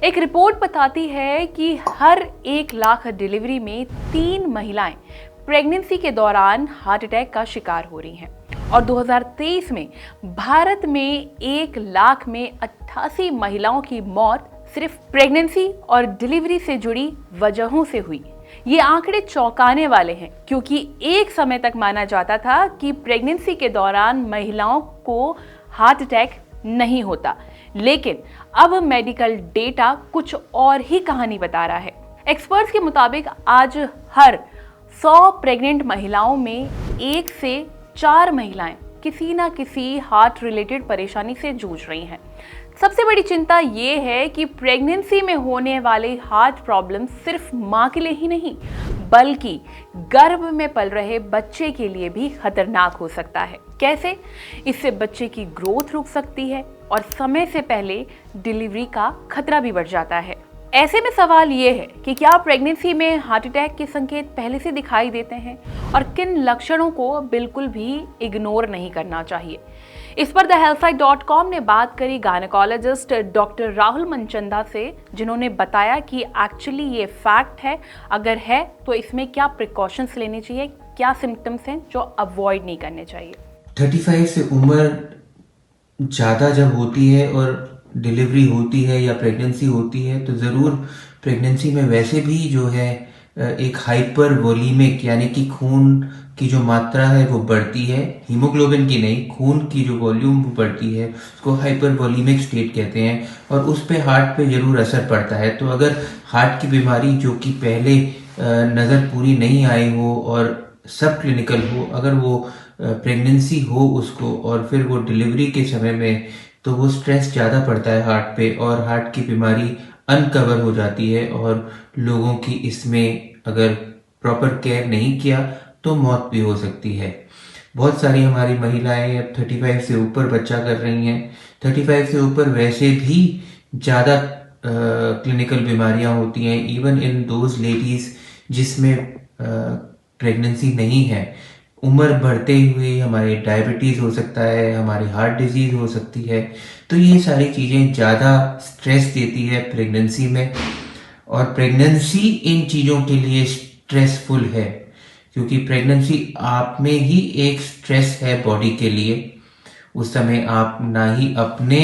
एक रिपोर्ट बताती है कि हर 1 लाख डिलीवरी में 3 महिलाएं प्रेगनेंसी के दौरान हार्ट अटैक का शिकार हो रही हैं और 2023 में भारत में 1 लाख में 88 महिलाओं की मौत सिर्फ प्रेगनेंसी और डिलीवरी से जुड़ी वजहों से हुई। ये आंकड़े चौंकाने वाले हैं क्योंकि एक समय तक माना जाता था कि प्रेगनेंसी के दौरान महिलाओं को हार्ट अटैक नहीं होता, लेकिन अब मेडिकल डेटा कुछ और ही कहानी बता रहा है। एक्सपर्ट्स के मुताबिक आज हर 100 प्रेग्नेंट महिलाओं में 1 से 4 महिलाएं किसी ना किसी हार्ट रिलेटेड परेशानी से जूझ रही हैं। सबसे बड़ी चिंता ये है कि प्रेगनेंसी में होने वाले हार्ट प्रॉब्लम सिर्फ मां के लिए ही नहीं बल्कि गर्भ में पल रहे बच्चे के लिए भी खतरनाक हो सकता है। कैसे? इससे बच्चे की ग्रोथ रुक सकती है और समय से पहले डिलीवरी का खतरा भी बढ़ जाता है। ऐसे में सवाल ये है कि क्या प्रेगनेंसी में हार्ट अटैक के संकेत पहले से दिखाई देते हैं और किन लक्षणों को बिल्कुल भी इग्नोर नहीं करना चाहिए। इस पर thehealthsite.com ने बात करी गायनेकोलॉजिस्ट डॉक्टर राहुल मनचंदा से, जिन्होंने बताया कि एक्चुअली ये फैक्ट है, अगर है तो इसमें क्या प्रिकॉशंस लेने चाहिए, क्या सिम्टम्स हैं जो अवॉइड नहीं करने चाहिए। 35 से उम्र ज़्यादा जब होती है और डिलीवरी होती है या प्रेगनेंसी होती है तो ज़रूर प्रेगनेंसी में वैसे भी जो है एक हाइपर वोलीमिक यानी कि खून की जो मात्रा है वो बढ़ती है, हीमोग्लोबिन की नहीं, खून की जो वॉल्यूम वो बढ़ती है, उसको हाइपर वोलीमिक स्टेट कहते हैं और उस पे हार्ट पे ज़रूर असर पड़ता है। तो अगर हार्ट की बीमारी जो कि पहले नज़र पूरी नहीं आई हो और सब क्लिनिकल हो, अगर वो प्रेगनेंसी हो उसको और फिर वो डिलीवरी के समय में, तो वो स्ट्रेस ज़्यादा पड़ता है हार्ट पे और हार्ट की बीमारी अनकवर हो जाती है और लोगों की इसमें अगर प्रॉपर केयर नहीं किया तो मौत भी हो सकती है। बहुत सारी हमारी महिलाएं अब 35 से ऊपर बच्चा कर रही हैं। 35 से ऊपर वैसे भी ज़्यादा क्लिनिकल बीमारियां होती हैं, इवन इन दोज लेडीज जिसमें प्रेगनेंसी नहीं है। उम्र बढ़ते हुए हमारे डायबिटीज़ हो सकता है, हमारी हार्ट डिजीज़ हो सकती है। तो ये सारी चीज़ें ज़्यादा स्ट्रेस देती है प्रेगनेंसी में और प्रेगनेंसी इन चीज़ों के लिए स्ट्रेसफुल है क्योंकि प्रेगनेंसी आप में ही एक स्ट्रेस है बॉडी के लिए। उस समय आप ना ही अपने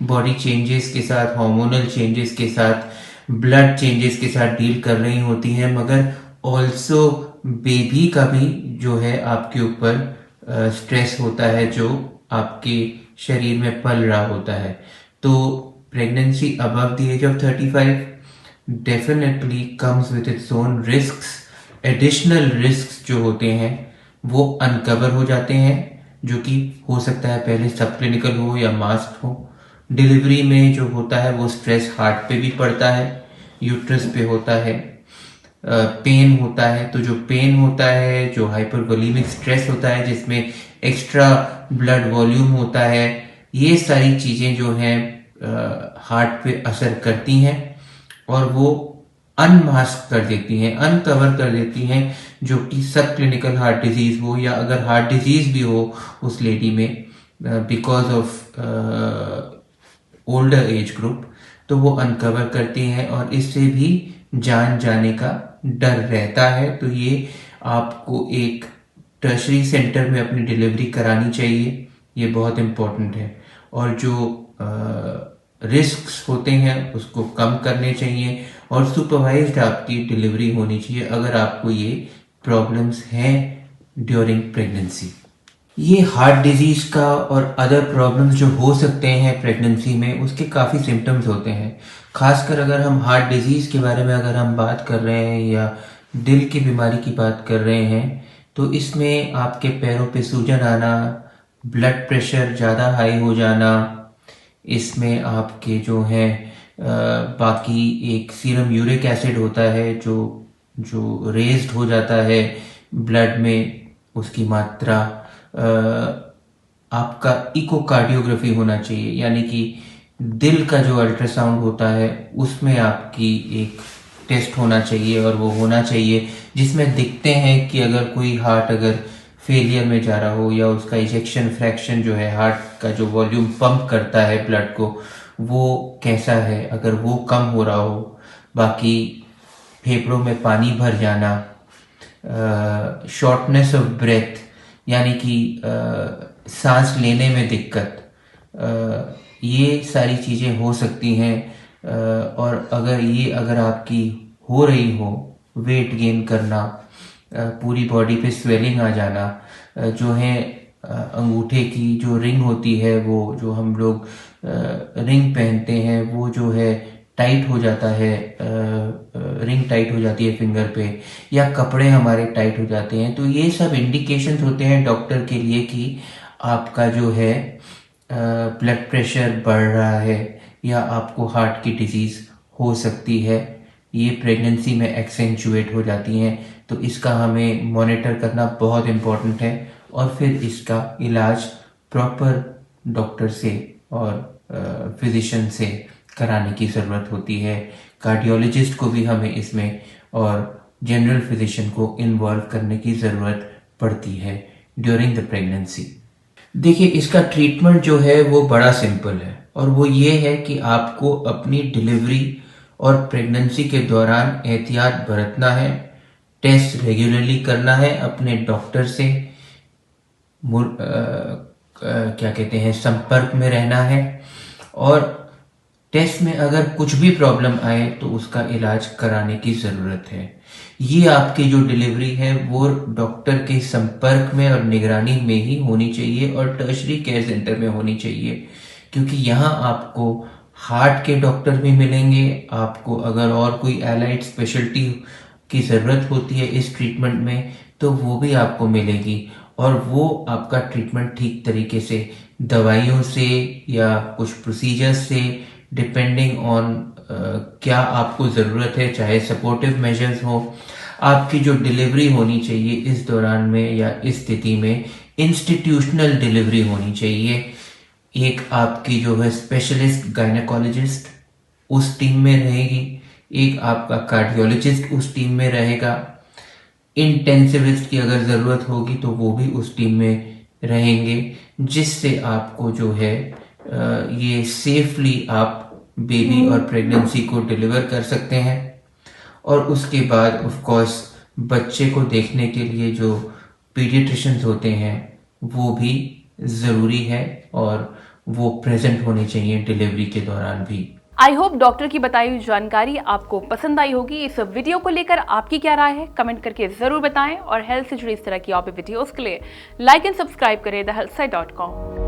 बॉडी चेंजेस के साथ, हार्मोनल चेंजेस के साथ, ब्लड चेंजेस के साथ डील कर रही होती हैं, मगर ऑल्सो बेबी का भी जो है आपके ऊपर स्ट्रेस होता है जो आपके शरीर में पल रहा होता है। तो pregnancy above the age of 35 definitely comes with its own risks. Additional risks जो होते हैं वो अनकवर हो जाते हैं, जो कि हो सकता है पहले सब क्लिनिकल हो या मास्क हो। डिलीवरी में जो होता है वो स्ट्रेस हार्ट पे भी पड़ता है, यूट्रस पे होता है, पेन होता है। तो जो पेन होता है, जो हाइपरवोलीमिक स्ट्रेस होता है जिसमें एक्स्ट्रा ब्लड वॉल्यूम होता है, ये सारी चीज़ें जो हैं हार्ट पे असर करती हैं और वो अनमास्क कर देती हैं, अनकवर कर देती हैं, जो कि सब क्लिनिकल हार्ट डिजीज हो या अगर हार्ट डिजीज भी हो उस लेडी में because of older age group, तो वो अनकवर करती हैं और इससे भी जान जाने का डर रहता है। तो ये आपको एक टर्शरी सेंटर में अपनी डिलीवरी करानी चाहिए, ये बहुत इम्पोर्टेंट है। और जो रिस्क्स होते हैं उसको कम करने चाहिए और सुपरवाइज्ड आपकी डिलीवरी होनी चाहिए अगर आपको ये प्रॉब्लम्स हैं ड्यूरिंग प्रेगनेंसी। ये हार्ट डिजीज का और अदर प्रॉब्लम्स जो हो सकते हैं प्रेगनेंसी में, उसके काफ़ी सिम्टम्स होते हैं। खासकर अगर हम हार्ट डिजीज के बारे में अगर हम बात कर रहे हैं या दिल की बीमारी की बात कर रहे हैं तो इसमें आपके पैरों पे सूजन आना, ब्लड प्रेशर ज़्यादा हाई हो जाना, इसमें आपके जो है बाकी एक सीरम यूरिक एसिड होता है जो रेज्ड हो जाता है ब्लड में, उसकी मात्रा। आपका इकोकार्डियोग्राफी होना चाहिए, यानी कि दिल का जो अल्ट्रासाउंड होता है उसमें आपकी एक टेस्ट होना चाहिए और वो होना चाहिए जिसमें दिखते हैं कि अगर कोई हार्ट अगर फेलियर में जा रहा हो या उसका इजेक्शन फ्रैक्शन जो है, हार्ट का जो वॉल्यूम पंप करता है ब्लड को, वो कैसा है, अगर वो कम हो रहा हो, बाकी फेफड़ों में पानी भर जाना, शॉर्टनेस ऑफ ब्रेथ यानी कि सांस लेने में दिक्कत, ये सारी चीज़ें हो सकती हैं। और अगर आपकी हो रही हो, वेट गेन करना, पूरी बॉडी पे स्वेलिंग आ जाना, जो है अंगूठे की जो रिंग होती है, वो जो हम लोग रिंग पहनते हैं, वो जो है टाइट हो जाता है, रिंग टाइट हो जाती है फिंगर पे, या कपड़े हमारे टाइट हो जाते हैं, तो ये सब इंडिकेशंस होते हैं डॉक्टर के लिए कि आपका जो है ब्लड प्रेशर बढ़ रहा है या आपको हार्ट की डिजीज़ हो सकती है। ये प्रेगनेंसी में एक्सेंचुएट हो जाती हैं, तो इसका हमें मॉनिटर करना बहुत इम्पोर्टेंट है और फिर इसका इलाज प्रॉपर डॉक्टर से और फिजिशियन से कराने की ज़रूरत होती है। कार्डियोलॉजिस्ट को भी हमें इसमें और जनरल फिजिशियन को इन्वॉल्व करने की ज़रूरत पड़ती है ड्यूरिंग द प्रेगनेंसी। देखिए, इसका ट्रीटमेंट जो है वो बड़ा सिंपल है और वो ये है कि आपको अपनी डिलीवरी और प्रेगनेंसी के दौरान एहतियात बरतना है, टेस्ट रेगुलरली करना है, अपने डॉक्टर से क्या कहते हैं संपर्क में रहना है, और टेस्ट में अगर कुछ भी प्रॉब्लम आए तो उसका इलाज कराने की ज़रूरत है। ये आपकी जो डिलीवरी है वो डॉक्टर के संपर्क में और निगरानी में ही होनी चाहिए और टर्शरी केयर सेंटर में होनी चाहिए, क्योंकि यहाँ आपको हार्ट के डॉक्टर भी मिलेंगे। आपको अगर और कोई एलाइड स्पेशलिटी की ज़रूरत होती है इस ट्रीटमेंट में तो वो भी आपको मिलेगी, और वो आपका ट्रीटमेंट ठीक तरीके से दवाइयों से या कुछ प्रोसीजर्स से, डिपेंडिंग ऑन क्या आपको ज़रूरत है, चाहे सपोर्टिव मेजर्स हो, आपकी जो डिलीवरी होनी चाहिए इस दौरान में या इस स्थिति में इंस्टीट्यूशनल डिलीवरी होनी चाहिए। एक आपकी जो है स्पेशलिस्ट गायनेकोलॉजिस्ट उस टीम में रहेगी, एक आपका कार्डियोलॉजिस्ट उस टीम में रहेगा, इंटेंसिविस्ट की अगर ज़रूरत होगी तो वो भी उस टीम में रहेंगे, जिससे आपको जो है ये सेफली आप बेबी और प्रेगनेंसी को डिलीवर कर सकते हैं। और उसके बाद ऑफ कोर्स बच्चे को देखने के लिए जो पीडियाट्रिशियंस होते हैं वो भी ज़रूरी है और वो प्रेजेंट होने चाहिए डिलीवरी के दौरान भी। आई होप डॉक्टर की बताई हुई जानकारी आपको पसंद आई होगी। इस वीडियो को लेकर आपकी क्या राय है, कमेंट करके जरूर बताएं और हेल्थ से जुड़ी इस तरह की और भी वीडियोस के लिए लाइक एंड सब्सक्राइब करें thehealthsite.com।